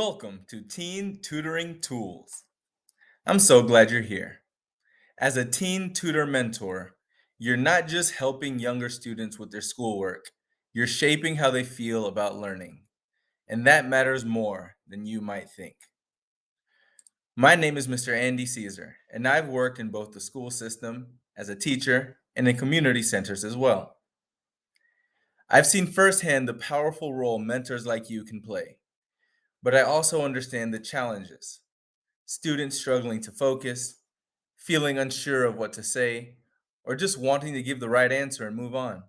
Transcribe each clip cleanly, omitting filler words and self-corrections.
Welcome to Teen Tutoring Tools. I'm so glad you're here. As a teen tutor mentor, you're not just helping younger students with their schoolwork, you're shaping how they feel about learning. And that matters more than you might think. My name is Mr. Andy Caesar, and I've worked in both the school system as a teacher and in community centers as well. I've seen firsthand the powerful role mentors like you can play, but I also understand the challenges. Students struggling to focus, feeling unsure of what to say, or just wanting to give the right answer and move on.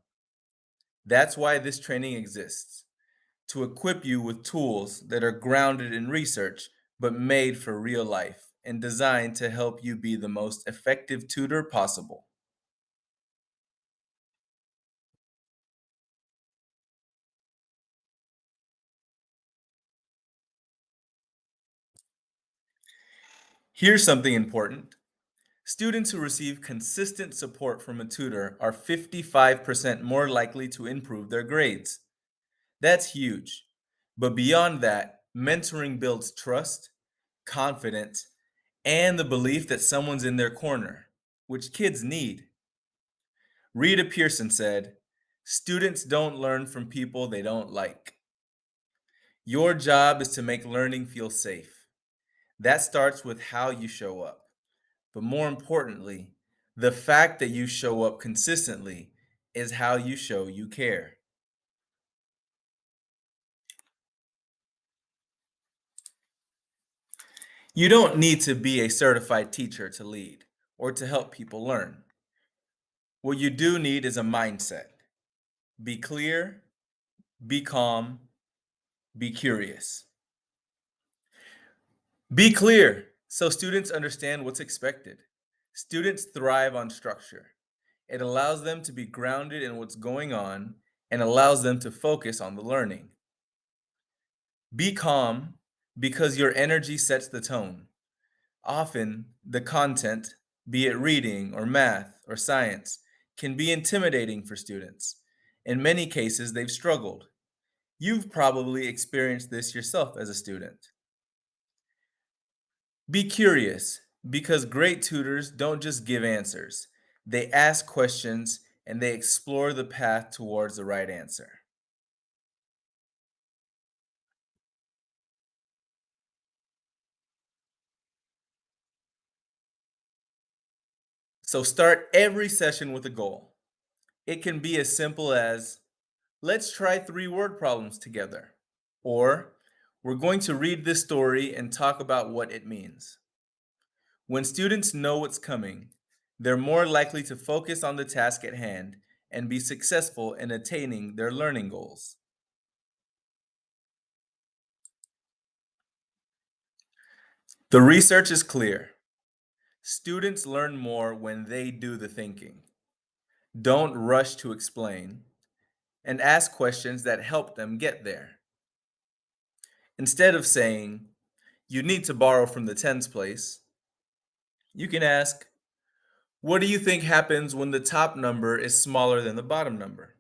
That's why this training exists, to equip you with tools that are grounded in research but made for real life and designed to help you be the most effective tutor possible. Here's something important. Students who receive consistent support from a tutor are 55% more likely to improve their grades. That's huge. But beyond that, mentoring builds trust, confidence, and the belief that someone's in their corner, which kids need. Rita Pearson said, "Students don't learn from people they don't like." Your job is to make learning feel safe. That starts with how you show up. But more importantly, the fact that you show up consistently is how you show you care. You don't need to be a certified teacher to lead or to help people learn. What you do need is a mindset. Be clear, be calm, be curious. Be clear so students understand what's expected. Students thrive on structure. It allows them to be grounded in what's going on and allows them to focus on the learning. Be calm because your energy sets the tone. Often, the content, be it reading or math or science, can be intimidating for students. In many cases, they've struggled. You've probably experienced this yourself as a student. Be curious because great tutors don't just give answers, they ask questions and they explore the path towards the right answer. So start every session with a goal. It can be as simple as, let's try three word problems together. Or, we're going to read this story and talk about what it means. When students know what's coming, they're more likely to focus on the task at hand and be successful in attaining their learning goals. The research is clear. Students learn more when they do the thinking. Don't rush to explain and ask questions that help them get there. Instead of saying, you need to borrow from the tens place, you can ask, what do you think happens when the top number is smaller than the bottom number?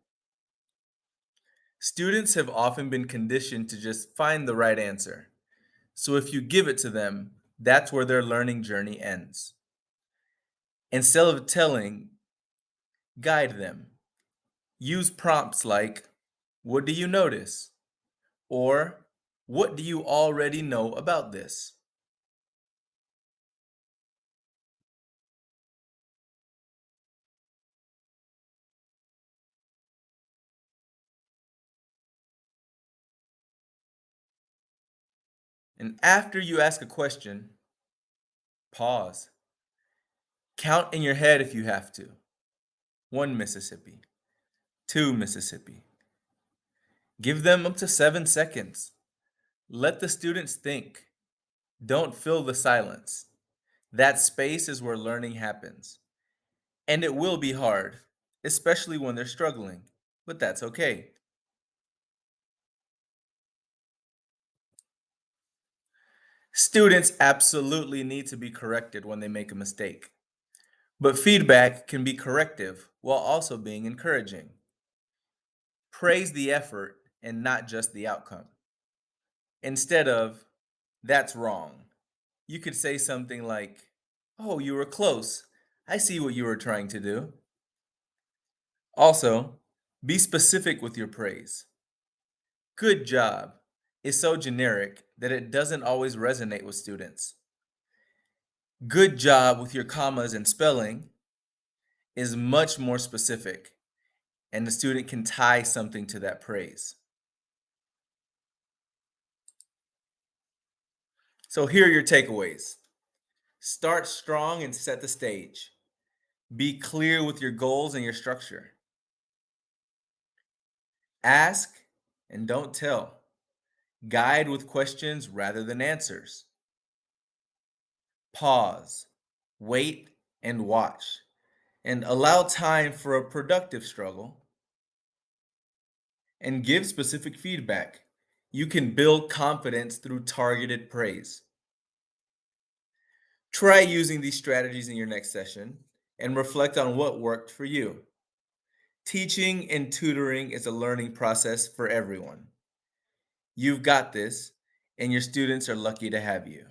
Students have often been conditioned to just find the right answer. So if you give it to them, that's where their learning journey ends. Instead of telling, guide them. Use prompts like, what do you notice? Or, what do you already know about this? And after you ask a question, pause. Count in your head if you have to. 1 Mississippi, 2 Mississippi. Give them up to 7 seconds. Let the students think. Don't fill the silence. That space is where learning happens. And it will be hard, especially when they're struggling, but that's okay. Students absolutely need to be corrected when they make a mistake, but feedback can be corrective while also being encouraging. Praise the effort and not just the outcome. Instead of, That's wrong. You could say something like, "Oh, you were close. I see what you were trying to do." Also, be specific with your praise. "Good job" is so generic that it doesn't always resonate with students. "Good job with your commas and spelling" is much more specific, and the student can tie something to that praise. So here are your takeaways. Start strong and set the stage. Be clear with your goals and your structure. Ask and don't tell. Guide with questions rather than answers. Pause, wait, and watch, and allow time for a productive struggle. And give specific feedback. You can build confidence through targeted praise. Try using these strategies in your next session and reflect on what worked for you. Teaching and tutoring is a learning process for everyone. You've got this, and your students are lucky to have you.